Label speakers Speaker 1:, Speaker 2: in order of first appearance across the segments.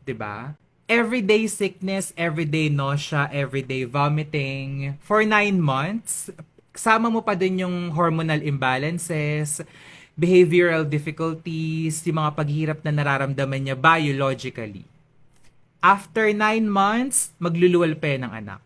Speaker 1: 'Di ba? Everyday sickness, everyday nausea, everyday vomiting for 9 months. Kasama mo pa din yung hormonal imbalances, behavioral difficulties, yung mga paghirap na nararamdaman niya biologically. After 9 months, magluluwal pa yan ng anak.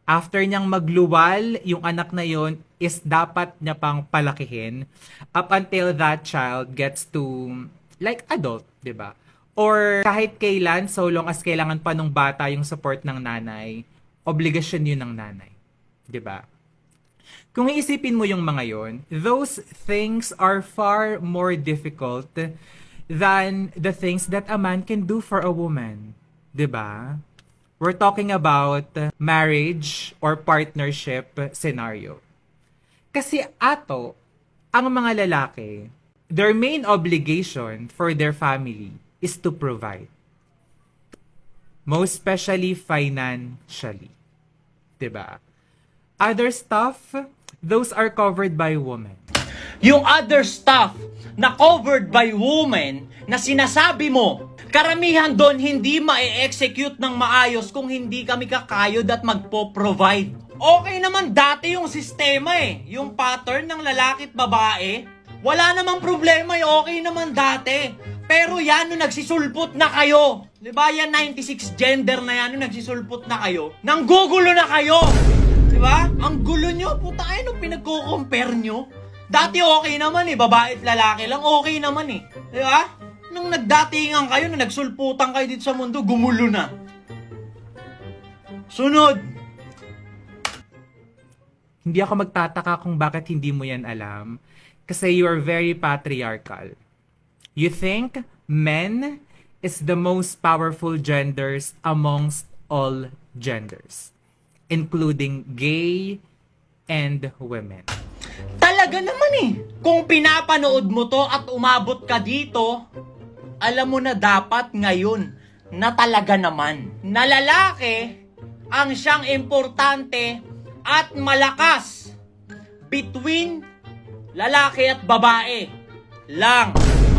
Speaker 1: After niyang magluwal, yung anak na yon is dapat niya pang palakihin up until that child gets to like adult, 'di ba? Or kahit kailan, so long as kailangan pa nung bata yung support ng nanay, obligasyon yun ng nanay, 'di ba? Kung iisipin mo yung mga yon, those things are far more difficult than the things that a man can do for a woman, 'di ba? We're talking about marriage or partnership scenario. Kasi ato, ang mga lalaki, their main obligation for their family is to provide. Most especially financially. 'Di ba? Other stuff, those are covered by women.
Speaker 2: Yung other stuff na covered by women na sinasabi mo, karamihan doon hindi ma-execute ng maayos kung hindi kami kakayod at magpo-provide. Okay naman dati yung sistema yung pattern ng lalaki at babae. Wala namang problema okay naman dati. Pero yan nung nagsisulpot na kayo. Diba yan 96 gender na yan nung nagsisulpot na kayo. Nanggugulo na kayo. Diba? Ang gulo nyo, puta nung pinagko-compare nyo. Dati okay naman babae at lalaki lang okay naman Diba? Nung nagdatingan kayo, nung nagsulputan kayo dito sa mundo, gumulo na. Sunod.
Speaker 1: Hindi ako magtataka kung bakit hindi mo yan alam. Kasi you are very patriarchal. You think men is the most powerful genders amongst all genders, including gay and women.
Speaker 2: Talaga naman Kung pinapanood mo to at umabot ka dito, alam mo na dapat ngayon na talaga naman na lalaki ang siyang importante at malakas between lalaki at babae lang.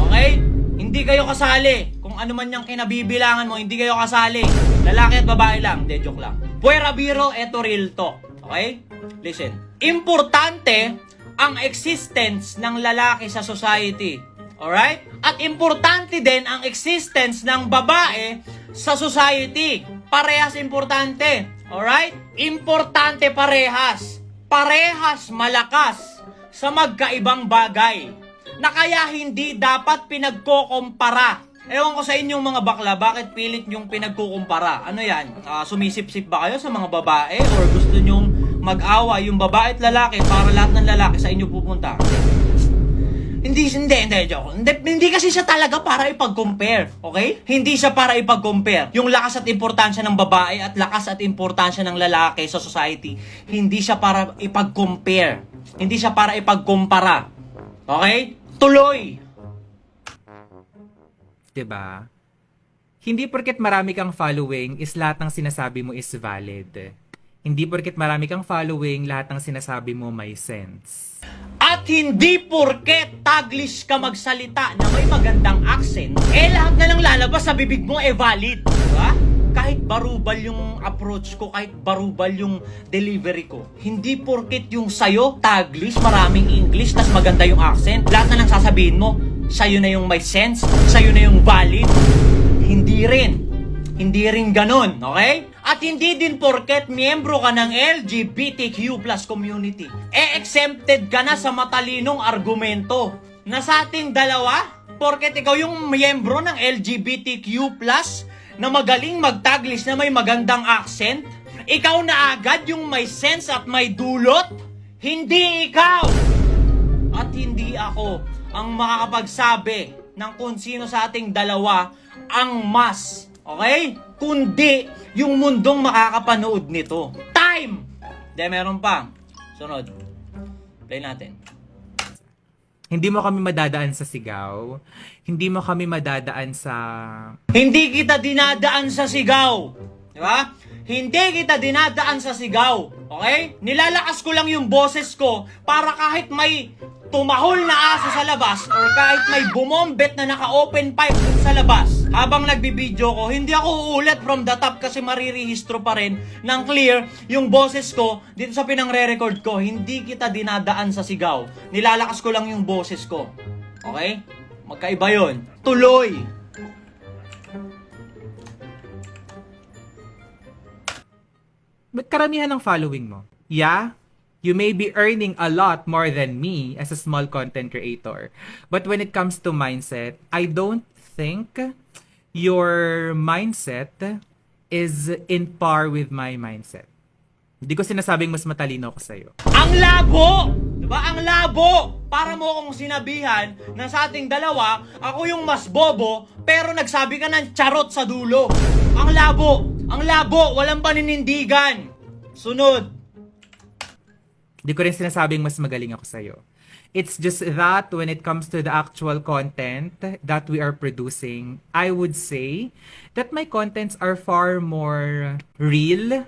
Speaker 2: Okay? Hindi kayo kasali. Kung ano man yung kinabibilangan mo, hindi kayo kasali. Lalaki at babae lang. Hindi, joke lang. Puwera biro, eto real talk. Okay? Listen. Importante ang existence ng lalaki sa society. Alright? At importante din ang existence ng babae sa society. Parehas importante. Alright? Importante parehas. Parehas malakas sa magkaibang bagay na kaya hindi dapat pinagkukumpara. Ewan ko sa inyong mga bakla, bakit pilit nyong pinagkukumpara? Ano yan? Sumisip-sip ba kayo sa mga babae? Or gusto nyong mag-awa yung babae at lalaki para lahat ng lalaki sa inyo pupunta? Hindi, joke. Hindi kasi siya talaga para ipag-compare, okay? Hindi siya para ipag-compare. Yung lakas at importansya ng babae at lakas at importansya ng lalaki sa society, hindi siya para ipag-compare. Hindi siya para ipagkumpara. Okay? Tuloy!
Speaker 1: 'Di ba? Hindi porket marami kang following is lahat ng sinasabi mo is valid. Hindi porket marami kang following, lahat ng sinasabi mo may sense.
Speaker 2: At hindi porket taglish ka magsalita na may magandang accent, lahat na lang lalabas sa bibig mo valid. Diba? Kahit barubal yung approach ko, kahit barubal yung delivery ko, hindi porket yung sayo, taglish, maraming English, tas maganda yung accent, lahat na lang sasabihin mo, sayo na yung may sense, sayo na yung valid. Hindi rin. Hindi rin ganun, okay? At hindi din porket miyembro ka ng LGBTQ plus community, exempted ka na sa matalinong argumento. Na sa ating dalawa, porket ikaw yung miyembro ng LGBTQ plus na magaling magtaglis na may magandang accent, ikaw na agad yung may sense at may dulot? Hindi ikaw! At hindi ako ang makakapagsabi ng kung sino sa ating dalawa ang mas, okay? Kundi yung mundong makakapanood nito. Time! Meron pa. Sunod. Play natin.
Speaker 1: Hindi mo kami madadaan sa sigaw. Hindi mo kami madadaan sa...
Speaker 2: Hindi kita dinadaan sa sigaw. Di ba? Hindi kita dinadaan sa sigaw. Okay? Nilalakas ko lang yung boses ko para kahit may tumahol na aso sa labas or kahit may bumombet na naka-open pipe dun sa labas habang nagbibideo ko, hindi ako uulit from the top kasi marirehistro pa rin ng clear yung boses ko dito sa pinangre-record ko. Hindi kita dinadaan sa sigaw. Nilalakas ko lang yung boses ko. Okay? Magkaiba yun. Tuloy!
Speaker 1: Ba't karamihan ng following mo? Yeah, you may be earning a lot more than me as a small content creator. But when it comes to mindset, I don't think your mindset is in par with my mindset. Hindi ko sinasabing mas matalino ako sa'yo.
Speaker 2: Ang labo! Diba? Ang labo! Para mo akong sinabihan na sa ating dalawa, ako yung mas bobo, pero nagsabi ka ng charot sa dulo. Ang labo! Ang labo! Walang paninindigan! Sunod!
Speaker 1: Hindi ko rin sinasabing mas magaling ako sa'yo. It's just that when it comes to the actual content that we are producing, I would say that my contents are far more real,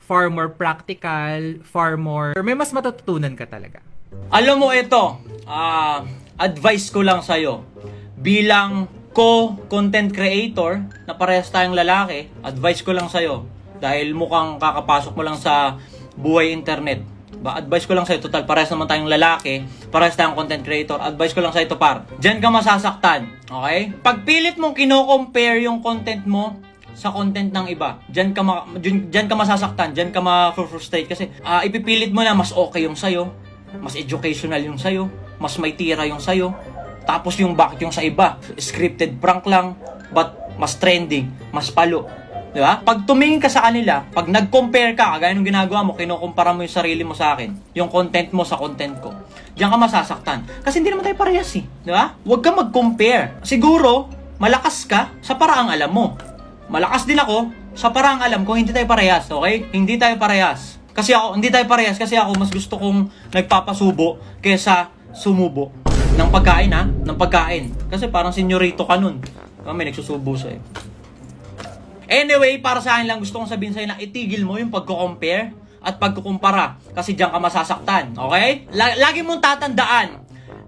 Speaker 1: far more practical, far more... May mas matututunan ka talaga.
Speaker 2: Alam mo ito, advice ko lang sa'yo. Bilang content creator, na parehas tayong lalaki, advice ko lang sa'yo. Dahil mukhang kakapasok mo lang sa buhay internet. Advice ko lang sa'yo, total, parehas naman tayong lalaki, parehas tayong content creator, advice ko lang sa'yo ito, par. Diyan ka masasaktan, okay? Pag pilit mong kino-compare yung content mo sa content ng iba, diyan ka masasaktan, diyan ka ma-frustrate kasi ipipilit mo na mas okay yung sa'yo, mas educational yung sa'yo, mas may tira yung sa'yo, tapos yung bakit yung sa iba, scripted prank lang, but mas trending, mas palo. Di ba? Pag tumingin ka sa kanila, pag nag-compare ka, kagaya ng ginagawa mo, kinukumpara mo yung sarili mo sa akin, yung content mo sa content ko, diyan ka masasaktan. Kasi hindi naman tayo parehas eh. Di ba? Huwag ka mag-compare. Siguro, malakas ka sa paraang alam mo. Malakas din ako sa paraang alam ko, hindi tayo parehas, okay? Hindi tayo parehas. Hindi tayo parehas kasi ako mas gusto kong nagpapasubo kaysa sumubo. Ng pagkain ha? Ng pagkain. Kasi parang senyorito ka nun. May nagsusubo sa'yo. Anyway, para sa akin lang gusto kong sabihin sa'yo na itigil mo yung pagko-compare at pagkukumpara. Kasi diyan ka masasaktan. Okay? Lagi mong tatandaan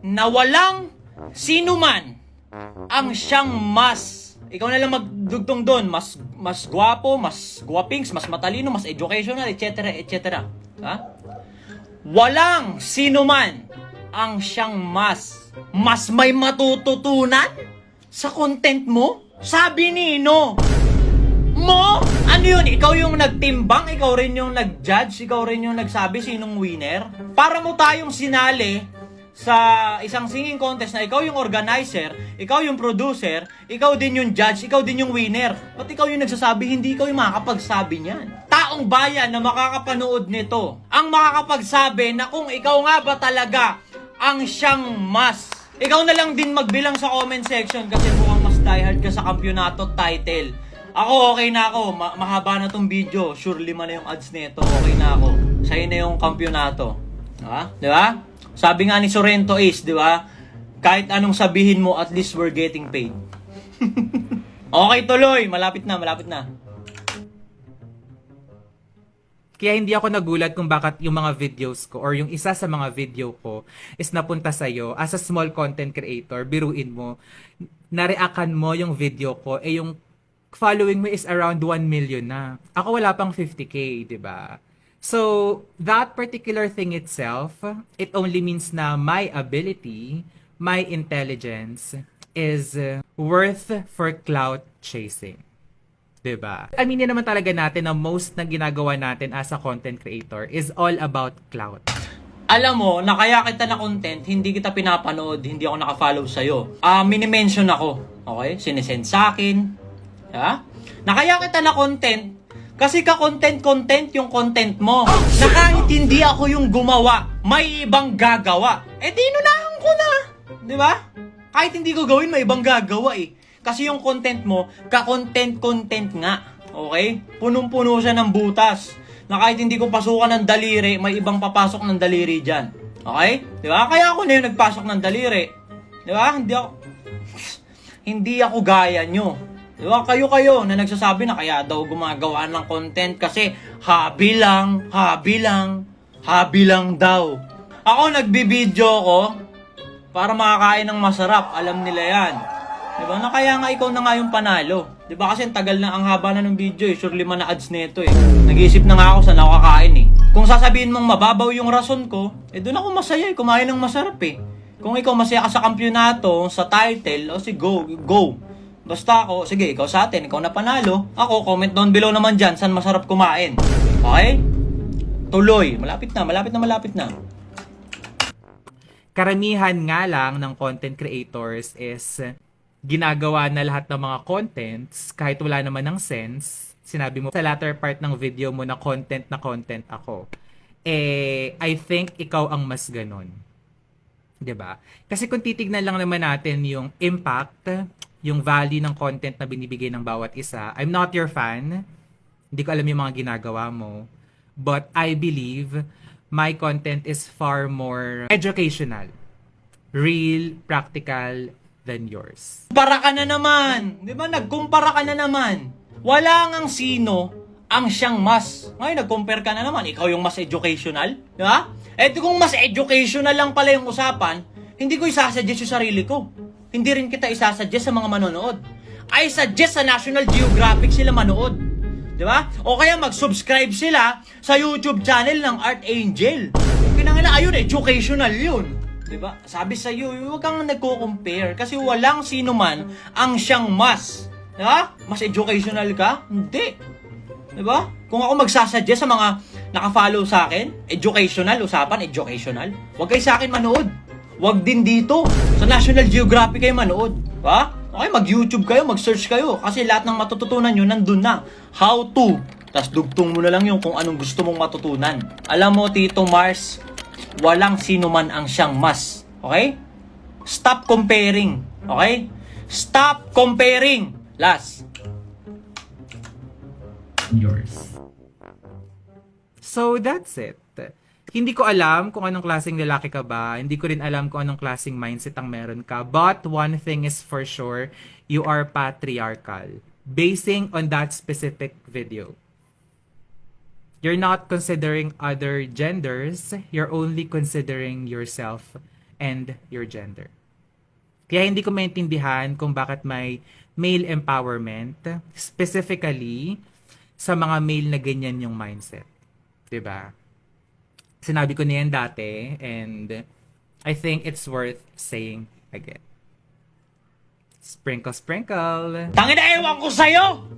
Speaker 2: na walang sino man ang siyang mas, ikaw na lang magdugtong doon, mas gwapo, mas gwapings, mas matalino, mas educational, etc. etc. Ha? Walang sino man ang siyang mas may matututunan sa content mo? Sabi nino mo? Ano yun? Ikaw yung nagtimbang? Ikaw rin yung nag-judge? Ikaw rin yung nagsabi sinong winner? Para mo tayong sinali sa isang singing contest na ikaw yung organizer, ikaw yung producer, ikaw din yung judge, ikaw din yung winner. Ba't ikaw yung nagsasabi, hindi ikaw yung makakapagsabi niyan? Taong bayan na makakapanood nito ang makakapagsabi na kung ikaw nga ba talaga ang siyang mas. Ikaw na lang din magbilang sa comment section kasi mukhang mas diehard ka sa kampyonato title. Ako, okay na ako. Mahaba na tong video. Sure, 5 na yung ads nito. Okay na ako. Sa'yo na yung kampyonato. Di ba? Sabi nga ni Sorrento Ace, di ba? Kahit anong sabihin mo, at least we're getting paid. Okay, tuloy. Malapit na, malapit na.
Speaker 1: Kaya hindi ako nagulat kung bakit yung mga videos ko or yung isa sa mga video ko is napunta sa'yo as a small content creator. Biruin mo, nareakan mo yung video ko, yung following mo is around 1 million na. Ako wala pang 50K, di ba? So, that particular thing itself, it only means na my ability, my intelligence is worth for clout chasing. Diba? Aminin naman talaga natin na most na ginagawa natin as a content creator is all about clout.
Speaker 2: Alam mo, na kaya kita na content, hindi kita pinapanood, hindi ako nakafollow sa'yo. Mini-mention ako. Okay? Sinesend sa akin. Ha? Na kaya kita na content, kasi ka-content yung content mo. Na kahit hindi ako yung gumawa, may ibang gagawa. Di nunahan ko na. Di ba? Kahit hindi ko gawin, may ibang gagawa eh. Kasi yung content mo, ka-content nga. Okay? Punong-puno siya ng butas. Na kahit hindi ko pasukan ng daliri, may ibang papasok ng daliri dyan. Okay? Di ba? Kaya ako na yung nagpasok ng daliri. Di ba? Hindi ako gaya nyo. Di ba? Kayo na nagsasabi na kaya daw gumagawa ng content kasi habi lang daw. Ako nagbibideo ko para makakain ng masarap. Alam nila yan. Diba? Na kaya nga ikaw na nga yung panalo. Diba kasi ang tagal na, ang haba na ng video eh. Surely man na ads nito eh. Nag-iisip na nga ako saan ako kakain eh. Kung sasabihin mong mababaw yung rason ko, eh doon ako masaya eh. Kumain ng masarap eh. Kung ikaw masaya ka sa kampyonato, sa title, o sige, go. Basta ako, sige, ikaw sa atin, ikaw na panalo. Ako, comment down below naman dyan saan masarap kumain. Okay? Tuloy. Malapit na.
Speaker 1: Karamihan nga lang ng content creators is ginagawa na lahat ng mga contents kahit wala naman ng sense. Sinabi mo sa latter part ng video mo na content ako. I think ikaw ang mas ganon. 'Di ba? Kasi kung titignan lang naman natin yung impact, yung value ng content na binibigay ng bawat isa. I'm not your fan. Hindi ko alam yung mga ginagawa mo. But I believe my content is far more educational, real, practical than yours.
Speaker 2: Kumpara ka na naman. Di ba? Nagkumpara ka na naman. Wala ngang sino ang siyang mas. Ngayon, nag-compare ka na naman. Ikaw yung mas educational. Di ba? Eto kung mas educational lang pala yung usapan, hindi ko isasuggest yung sarili ko. Hindi rin kita isasuggest sa mga manonood. I suggest sa National Geographic sila manood. Di ba? O kaya mag-subscribe sila sa YouTube channel ng Art Angel. Kinangina, ayun, educational yun. Diba? Sabi sa iyo, huwag kang nagko-compare kasi walang sino man ang siyang mas. Diba? Mas educational ka? Hindi. Diba? Kung ako magsasuggest sa mga naka-follow sa akin, usapan, educational, huwag kayo sa akin manood. Huwag din dito. Sa National Geographic kayo manood. Diba? Okay, mag-YouTube kayo, mag-search kayo kasi lahat ng matututunan nyo nandun na. How to. Tapos dugtong mo na lang yung kung anong gusto mong matutunan. Alam mo, Tito Mars, walang sino man ang siyang mas. Okay? Stop comparing. Okay? Stop comparing. Last.
Speaker 1: Yours. So, that's it. Hindi ko alam kung anong klaseng lalaki ka ba. Hindi ko rin alam kung anong klaseng mindset ang meron ka. But one thing is for sure, you are patriarchal. Basing on that specific video. You're not considering other genders. You're only considering yourself and your gender. Kaya hindi ko maintindihan kung bakit may male empowerment, specifically sa mga male na ganyan yung mindset. 'Di ba? Sinabi ko na yan dati and I think it's worth saying again. Sprinkle, sprinkle.
Speaker 2: Tangina, ewan ko sa'yo!